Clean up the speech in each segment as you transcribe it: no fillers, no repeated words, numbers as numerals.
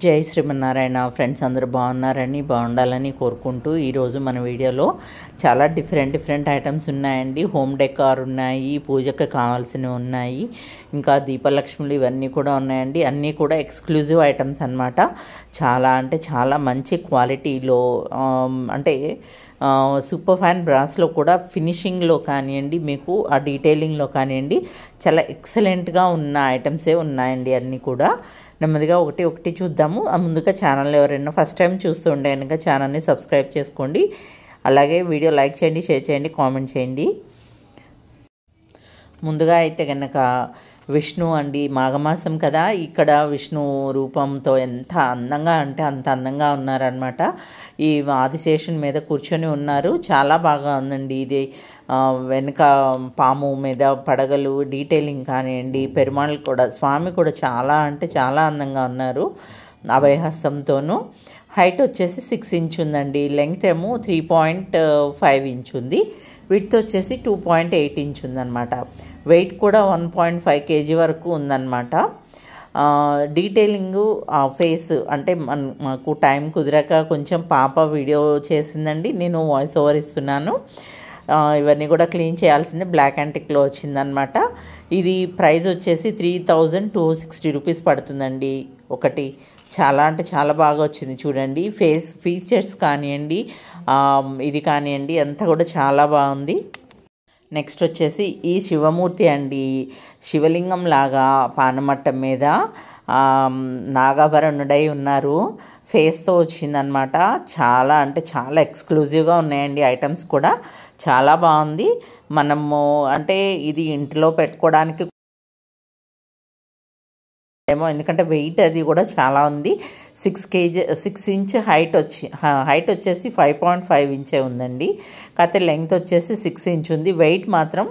జై శ్రీమన్నారాయణ ఫ్రెండ్స్ అందరూ బాగున్నారని బాగుండాలని కోరుకుంటూ ఈరోజు మన వీడియోలో చాలా డిఫరెంట్ ఐటమ్స్ ఉన్నాయండి. హోమ్ డెకార్ ఉన్నాయి, పూజకి కావాల్సినవి ఉన్నాయి, ఇంకా దీపలక్ష్ములు ఇవన్నీ కూడా ఉన్నాయండి. అన్నీ కూడా ఎక్స్క్లూజివ్ ఐటమ్స్ అన్నమాట. చాలా అంటే చాలా మంచి క్వాలిటీలో అంటే సూపర్ ఫైన్ బ్రాస్లో కూడా ఫినిషింగ్లో కానివ్వండి, మీకు ఆ డీటెయిలింగ్లో కానివ్వండి, చాలా ఎక్సలెంట్గా ఉన్న ఐటమ్సే ఉన్నాయండి. అన్నీ కూడా నెమ్మదిగా ఒకటి చూద్దాము. ముందుగా ఛానల్ ఎవరైనా ఫస్ట్ టైం చూస్తూ ఉండే కనుక ఛానల్ని సబ్స్క్రైబ్ చేసుకోండి. అలాగే వీడియో లైక్ చేయండి, షేర్ చేయండి, కామెంట్ చేయండి. ముందుగా అయితే కనుక విష్ణు అండి, మాఘమాసం కదా, ఇక్కడ విష్ణు రూపంతో ఎంత అందంగా అంటే అంత అందంగా ఉన్నారనమాట. ఈ ఆదిశేషుని మీద కూర్చొని ఉన్నారు, చాలా బాగా ఉందండి. ఇది వెనుక పాము మీద పడగలు డీటెయిలింగ్ కానివ్వండి, పెరుమాళ్ కూడా స్వామి కూడా చాలా అంటే చాలా అందంగా ఉన్నారు అభయహస్తంతోనూ. హైట్ వచ్చేసి 6 ఇంచ్ ఉందండి, లెంగ్త్ ఏమో 3.5 ఇంచ్ ఉంది, విడ్త్ వచ్చేసి 2.8 ఇంచ్ ఉందన్నమాట. వెయిట్ కూడా 1.5 kg వరకు ఉందన్నమాట. డీటెయిలింగు ఫేస్ అంటే మాకు టైం కుదిరాక కొంచెం పాప వీడియో చేసిందండి, నేను వాయిస్ ఓవర్ ఇస్తున్నాను. ఇవన్నీ కూడా క్లీన్ చేయాల్సిందే. బ్లాక్ యాంటిక్లో వచ్చిందనమాట. ఇది ప్రైస్ వచ్చేసి 3260 రూపీస్ పడుతుందండి ఒకటి. చాలా అంటే చాలా బాగా వచ్చింది చూడండి. ఫేస్ ఫీచర్స్ కానివ్వండి, ఇది కానివ్వండి, అంతా కూడా చాలా బాగుంది. నెక్స్ట్ వచ్చేసి ఈ శివమూర్తి అండి, శివలింగం లాగా పానమట్టం మీద నాగాభరణుడై ఉన్నారు, ఫేస్తో వచ్చిందనమాట. చాలా అంటే చాలా ఎక్స్క్లూజివ్గా ఉన్నాయండి ఐటమ్స్ కూడా, చాలా బాగుంది. మనము అంటే ఇది ఇంట్లో పెట్టుకోవడానికి ఏమో, ఎందుకంటే వెయిట్ అది కూడా చాలా ఉంది. 6 ఇంచ్ హైట్ వచ్చేసి 5.5 ఇంచే ఉందండి. కాకపోతే లెంగ్త్ వచ్చేసి 6 ఇంచ్ ఉంది. వెయిట్ మాత్రం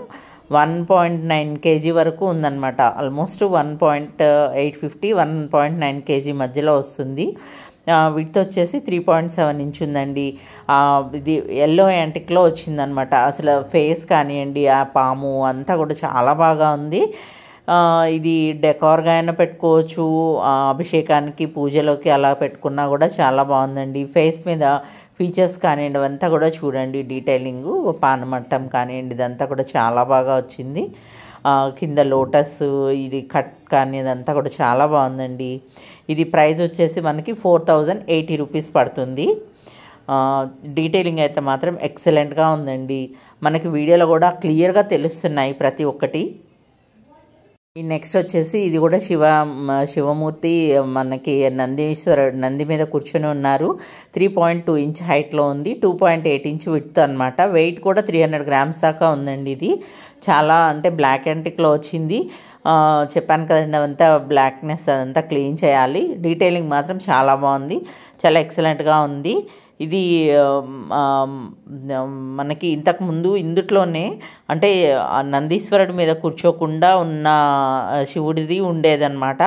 1.9 kg వరకు ఉందన్నమాట. ఆల్మోస్ట్ 1.850 1.9 kg మధ్యలో వస్తుంది. విడ్త్ వచ్చేసి 3.7 ఇంచ్ ఉందండి. ఇది ఎల్లో యాంటిక్లో వచ్చిందనమాట. అసలు ఫేస్ కానివ్వండి, ఆ పాము అంతా కూడా చాలా బాగా ఉంది. ఇది డెకార్గా అయినా పెట్టుకోవచ్చు, అభిషేకానికి పూజలోకి అలా పెట్టుకున్నా కూడా చాలా బాగుందండి. ఫేస్ మీద ఫీచర్స్ కానివ్వండి అవంతా కూడా చూడండి, డీటెయిలింగు పానమట్టం కానివ్వండి ఇదంతా కూడా చాలా బాగా వచ్చింది. కింద లోటస్ ఇది కట్ కానీ ఇదంతా కూడా చాలా బాగుందండి. ఇది ప్రైస్ వచ్చేసి మనకి 4080 రూపీస్ పడుతుంది. డీటెయిలింగ్ అయితే మాత్రం ఎక్సలెంట్గా ఉందండి. మనకి వీడియోలో కూడా క్లియర్గా తెలుస్తున్నాయి ప్రతి ఒక్కటి. ఈ నెక్స్ట్ వచ్చేసి ఇది కూడా శివమూర్తి మనకి నంది మీద కూర్చొని ఉన్నారు. 3.2 ఇంచ్ హైట్లో ఉంది, 2.8 ఇంచ్ విడ్త్ అనమాట. వెయిట్ కూడా 300 grams దాకా ఉందండి. ఇది చాలా అంటే బ్లాక్ యాంటిక్లో వచ్చింది. చెప్పాను కదండి, అదంతా బ్లాక్నెస్ అదంతా క్లీన్ చేయాలి. డీటెయిలింగ్ మాత్రం చాలా బాగుంది, చాలా ఎక్సలెంట్గా ఉంది. ఇది మనకి ఇంతకుముందు ఇందుట్లోనే అంటే నందీశ్వరుడి మీద కూర్చోకుండా ఉన్న శివుడిది ఉండేదన్నమాట,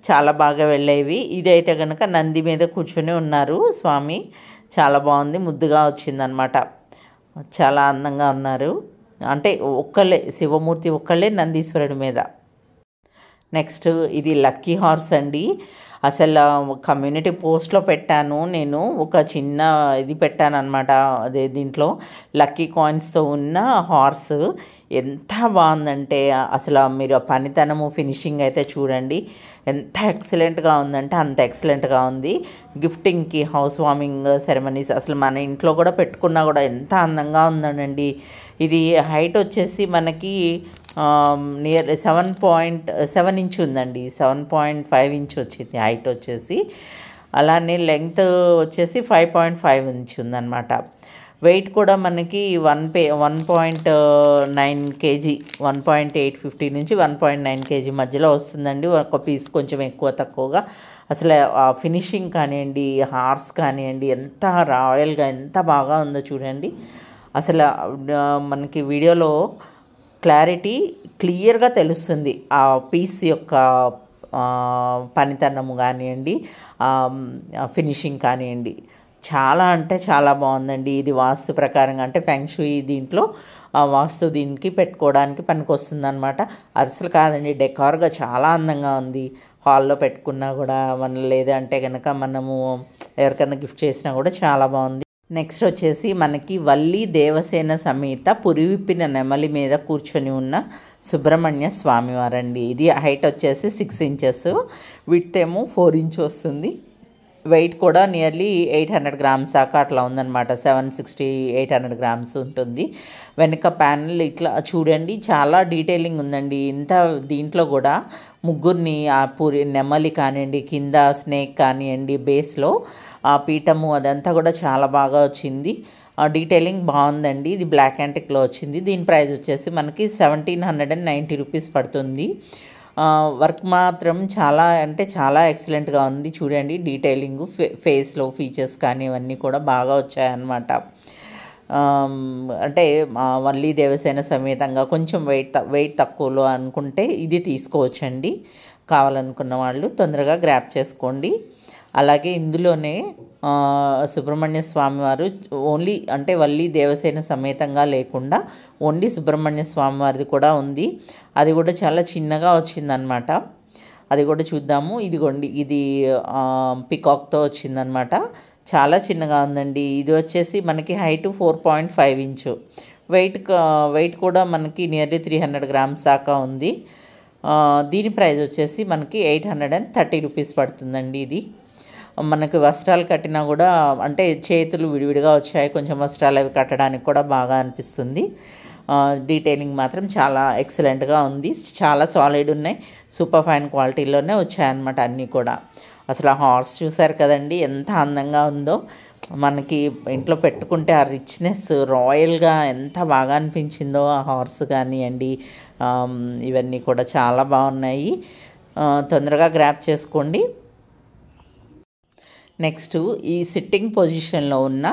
చాలా బాగా వెళ్ళేవి. ఇదైతే కనుక నంది మీద కూర్చొని ఉన్నారు స్వామి, చాలా బాగుంది, ముద్దుగా వచ్చిందనమాట. చాలా అందంగా ఉన్నారు. అంటే ఒక్కళ్ళే శివమూర్తి ఒక్కళ్ళే నందీశ్వరుడి మీద. నెక్స్ట్ ఇది లక్కీ హార్స్ అండి. అసలు కమ్యూనిటీ పోస్ట్లో పెట్టాను నేను, ఒక చిన్న ఇది పెట్టాను అనమాట. అదే దీంట్లో లక్కీ కాయిన్స్తో ఉన్న హార్స్ ఎంత బాగుందంటే అసలు మీరు ఆ పనితనము ఫినిషింగ్ అయితే చూడండి, ఎంత ఎక్సలెంట్గా ఉందంటే అంత ఎక్సలెంట్గా ఉంది. గిఫ్టింగ్కి, హౌస్ వార్మింగ్ సెరమనీస్ అసలు మన ఇంట్లో కూడా పెట్టుకున్నా కూడా ఎంత అందంగా ఉందండి. ఇది హైట్ వచ్చేసి మనకి నియర్ 7.7 ఇంచ్ ఉందండి, 7.5 ఇంచ్ వచ్చింది హైట్ వచ్చేసి. అలానే లెంగ్త్ వచ్చేసి 5.5 ఇంచ్ ఉందన్నమాట. వెయిట్ కూడా మనకి 1.9 kg, 1.850 నుంచి 1.9 kg మధ్యలో వస్తుందండి. ఒక పీస్ కొంచెం ఎక్కువ తక్కువగా. అసలు ఫినిషింగ్ కానివ్వండి, హార్స్ కానివ్వండి, ఎంత రాయల్గా ఎంత బాగా ఉందో చూడండి. అసలు మనకి వీడియోలో క్లియర్గా తెలుస్తుంది ఆ పీస్ యొక్క పనితనము కానివ్వండి, ఫినిషింగ్ కానివ్వండి, చాలా అంటే చాలా బాగుందండి. ఇది వాస్తు ప్రకారంగా అంటే ఫెంగ్ షుయి దీంట్లో వాస్తు దీనికి పెట్టుకోవడానికి పనికొస్తుంది అనమాట. అసలు కాదండి, డెకార్గా చాలా అందంగా ఉంది. హాల్లో పెట్టుకున్నా కూడా లేదంటే కనుక మనము ఎవరికైనా గిఫ్ట్ చేసినా కూడా చాలా బాగుంది. నెక్స్ట్ వచ్చేసి మనకి వల్లి దేవసేన సమేత పురివిప్పిన నెమలి మీద కూర్చొని ఉన్న సుబ్రహ్మణ్య స్వామివారండి. ఇది హైట్ వచ్చేసి 6 ఇంచెస్, విడ్త్ ఏమో 4 ఇంచ్ వస్తుంది. వెయిట్ కూడా నియర్లీ 800 గ్రామ్స్ దాకా అట్లా ఉందన్నమాట. 760-800 గ్రామ్స్ ఉంటుంది. వెనుక ప్యానల్ ఇట్లా చూడండి, చాలా డీటెయిలింగ్ ఉందండి. దీంట్లో కూడా ముగ్గురిని ఆ నెమలి కానివ్వండి, కింద స్నేక్ కానివ్వండి, బేస్లో ఆ పీఠము అదంతా కూడా చాలా బాగా వచ్చింది. డీటెయిలింగ్ బాగుందండి. ఇది బ్లాక్ యాంటిక్లో వచ్చింది. దీని ప్రైస్ వచ్చేసి మనకి 1790 రూపీస్ పడుతుంది. వర్క్ మాత్రం చాలా అంటే చాలా ఎక్సలెంట్గా ఉంది. చూడండి డీటెయిలింగ్, ఫేస్లో ఫీచర్స్ కానీ ఇవన్నీ కూడా బాగా వచ్చాయన్నమాట. అంటే వల్లి దేవసేన సమేతంగా కొంచెం వెయిట్ తక్కువలో అనుకుంటే ఇది తీసుకోవచ్చండి. కావాలనుకున్న వాళ్ళు తొందరగా గ్రాప్ చేసుకోండి. అలాగే ఇందులోనే సుబ్రహ్మణ్య స్వామి వారు ఓన్లీ అంటే వల్లి దేవసేన సమేతంగా లేకుండా ఓన్లీ సుబ్రహ్మణ్య స్వామి వారిది కూడా ఉంది. అది కూడా చాలా చిన్నగా వచ్చిందనమాట. అది కూడా చూద్దాము. ఇదిగోండి, ఇది పికాక్తో వచ్చిందనమాట. చాలా చిన్నగా ఉందండి. ఇది వచ్చేసి మనకి హైట్ 4.5 ఇంచు, వెయిట్ కూడా మనకి నియర్లీ 300 గ్రామ్స్ దాకా ఉంది. దీని ప్రైస్ వచ్చేసి మనకి 830 రూపీస్ పడుతుందండి. ఇది మనకు వస్త్రాలు కట్టినా కూడా అంటే చేతులు విడివిడిగా వచ్చాయి, కొంచెం వస్త్రాలు అవి కట్టడానికి కూడా బాగా అనిపిస్తుంది. డీటెయిలింగ్ మాత్రం చాలా ఎక్సలెంట్గా ఉంది. చాలా సాలిడ్ ఉన్నాయి, సూపర్ ఫైన్ క్వాలిటీలోనే వచ్చాయన్నమాట అన్నీ కూడా. అసలు ఆ హార్స్ చూసారు కదండి, ఎంత అందంగా ఉందో. మనకి ఇంట్లో పెట్టుకుంటే ఆ రిచ్నెస్ రాయల్గా ఎంత బాగా అనిపించిందో ఆ హార్స్ కానివ్వండి, ఇవన్నీ కూడా చాలా బాగున్నాయి. తొందరగా గ్రాప్ చేసుకోండి. నెక్స్ట్ ఈ సిట్టింగ్ పొజిషన్లో ఉన్న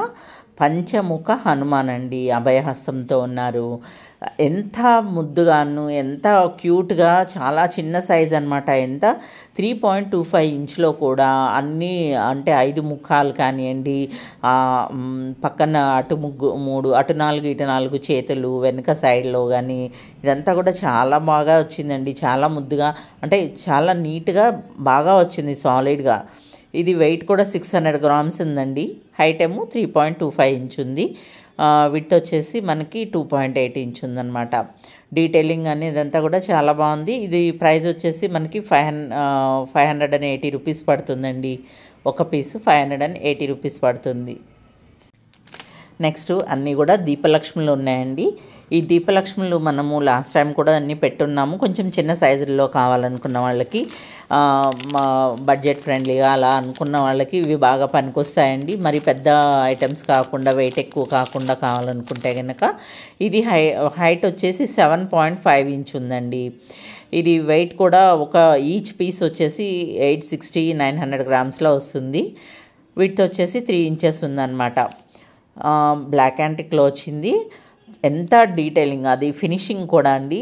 పంచముఖ హనుమాన్ అండి, అభయహస్తంతో ఉన్నారు. ఎంత ముద్దుగాను, ఎంత క్యూట్గా, చాలా చిన్న సైజ్ అనమాట. ఎంత 3.25 ఇంచ్లో కూడా అన్నీ అంటే 5 ముఖాలు కానివ్వండి, పక్కన అటు 3, అటు 4, ఇటు 4 చేతులు, వెనుక సైడ్లో కానీ ఇదంతా కూడా చాలా బాగా వచ్చిందండి. చాలా ముద్దుగా అంటే చాలా నీట్గా బాగా వచ్చింది, సాలిడ్గా. ఇది వెయిట్ కూడా 600 గ్రామ్స్ ఉందండి. హైట్ ఏమో 3.25 ఇంచ్ ఉంది. విడ్త్ వచ్చేసి మనకి 2.8 ఇంచ్ ఉందన్నమాట. డీటెయిలింగ్ అనేది అంతా కూడా చాలా బాగుంది. ఇది ప్రైస్ వచ్చేసి మనకి 580 రూపీస్ పడుతుందండి. ఒక పీసు 580 రూపీస్ పడుతుంది. నెక్స్ట్ అన్నీ కూడా దీపలక్ష్ములు ఉన్నాయండి. ఈ దీపలక్ష్ములు మనము లాస్ట్ టైం కూడా అన్నీ పెట్టున్నాము. కొంచెం చిన్న సైజుల్లో కావాలనుకున్న వాళ్ళకి, బడ్జెట్ ఫ్రెండ్లీగా అలా అనుకున్న వాళ్ళకి ఇవి బాగా పనికొస్తాయండి. మరి పెద్ద ఐటమ్స్ కాకుండా, వెయిట్ ఎక్కువ కాకుండా కావాలనుకుంటే కనుక ఇది హైట్ వచ్చేసి 7.5 ఇంచ్ ఉందండి. ఇది వెయిట్ కూడా ఈచ్ పీస్ వచ్చేసి 860-900 గ్రామ్స్లో వస్తుంది. విడ్త్ వచ్చేసి 3 ఇంచెస్ ఉందన్నమాట. బ్లాక్ యాంటిక్లో వచ్చింది. ఎంత డీటెయిలింగ్, అది ఫినిషింగ్ కూడా అండి.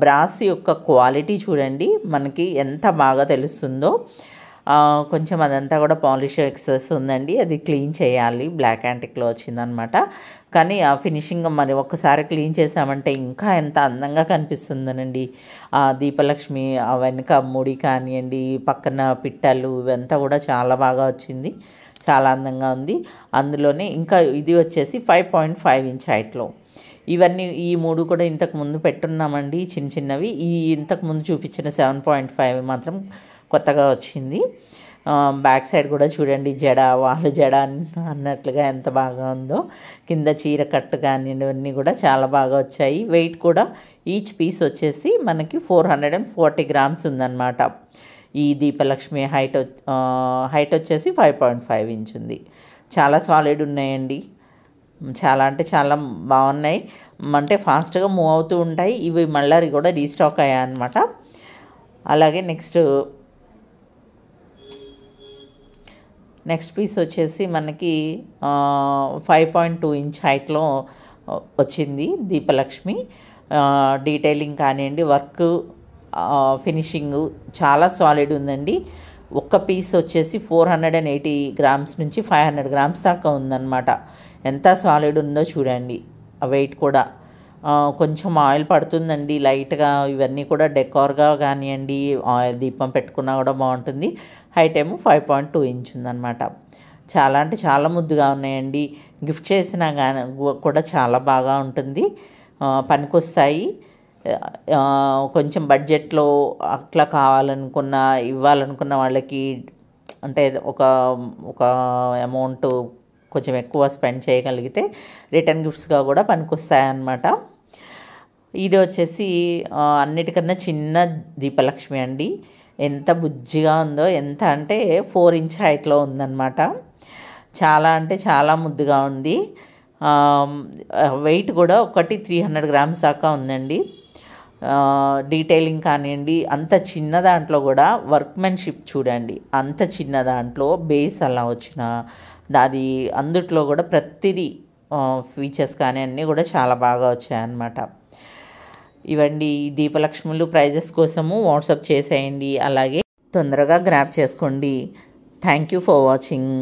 బ్రాస్ యొక్క క్వాలిటీ చూడండి మనకి ఎంత బాగా తెలుస్తుందో. కొంచెం అదంతా కూడా పాలిష్ ఎక్సెస్ ఉందండి, అది క్లీన్ చేయాలి. బ్లాక్ యాంటిక్లో వచ్చిందనమాట. కానీ ఆ ఫినిషింగ్ మరి ఒక్కసారి క్లీన్ చేసామంటే ఇంకా ఎంత అందంగా కనిపిస్తుందనండి. దీపలక్ష్మి వెనుక ముడి కానివ్వండి, పక్కన పిట్టలు, ఇవంతా కూడా చాలా బాగా వచ్చింది, చాలా అందంగా ఉంది. అందులోనే ఇంకా ఇది వచ్చేసి 5.5 ఇంచ్ హైట్లో. ఇవన్నీ ఈ 3 కూడా ఇంతకుముందు పెట్టున్నామండి, చిన్న చిన్నవి. ఇంతకుముందు చూపించిన 7.5 మాత్రం కొత్తగా వచ్చింది. బ్యాక్ సైడ్ కూడా చూడండి, వాళ్ళ జడ అన్నట్లుగా ఎంత బాగా ఉందో. కింద చీర కట్టు కానివ్వండి, ఇవన్నీ కూడా చాలా బాగా వచ్చాయి. వెయిట్ కూడా ఈచ్ పీస్ వచ్చేసి మనకి 440 గ్రామ్స్ ఉందన్నమాట. ఈ దీపలక్ష్మి హైట్ వచ్చేసి 5.5 ఇంచ్ ఉంది. చాలా సాలిడ్ ఉన్నాయండి. చాలా అంటే చాలా బాగున్నాయి. అంటే ఫాస్ట్గా మూవ్ అవుతూ ఉంటాయి. ఇవి మళ్ళీ కూడా రీస్టాక్ అయ్యాయి అన్నమాట. అలాగే నెక్స్ట్ పీస్ వచ్చేసి మనకి 5.2 ఇంచ్ హైట్లో వచ్చింది దీపలక్ష్మి. డీటెయిలింగ్ కానివ్వండి, వర్క్, ఫినిషింగ్ చాలా సాలిడ్ ఉందండి. ఒక్క పీస్ వచ్చేసి 480 గ్రామ్స్ నుంచి 500 గ్రామ్స్ దాకా ఉందన్నమాట. ఎంత సాలిడ్ ఉందో చూడండి. ఆ వెయిట్ కూడా కొంచెం ఆయిల్ పడుతుందండి లైట్గా. ఇవన్నీ కూడా డెకార్గా కానివ్వండి, ఆయిల్ దీపం పెట్టుకున్నా కూడా బాగుంటుంది. హైట్ ఏమో 5.2 ఇంచ్ ఉందన్నమాట. చాలా అంటే చాలా ముద్దుగా ఉన్నాయండి. గిఫ్ట్ చేసినా కానీ కూడా చాలా బాగా ఉంటుంది, పనికొస్తాయి. కొంచెం బడ్జెట్లో అట్లా కావాలనుకున్న, ఇవ్వాలనుకున్న వాళ్ళకి అంటే ఒక ఒక అమౌంట్ కొంచెం ఎక్కువ స్పెండ్ చేయగలిగితే రిటర్న్ గిఫ్ట్స్గా కూడా పనికొస్తాయన్నమాట. ఇది వచ్చేసి అన్నిటికన్నా చిన్న దీపలక్ష్మి అండి. ఎంత బుజ్జిగా ఉందో, ఎంత అంటే 4 ఇంచ్ హైట్లో ఉందన్నమాట. చాలా అంటే చాలా ముద్దుగా ఉంది. వెయిట్ కూడా ఒకటి 300 గ్రామ్స్ దాకా ఉందండి. డీటెయిలింగ్ కానివ్వండి, అంత చిన్న దాంట్లో కూడా వర్క్మెన్షిప్ చూడండి. అంత చిన్న దాంట్లో బేస్ అలా వచ్చిన అది అందుట్లో కూడా ప్రతిదీ ఫీచర్స్ కానీ అన్నీ కూడా చాలా బాగా వచ్చాయన్నమాట. ఇవండి దీపలక్ష్ములు. ప్రైజెస్ కోసము వాట్సాప్ చేసేయండి, అలాగే తొందరగా గ్రాప్ చేసుకోండి. Thank you for watching.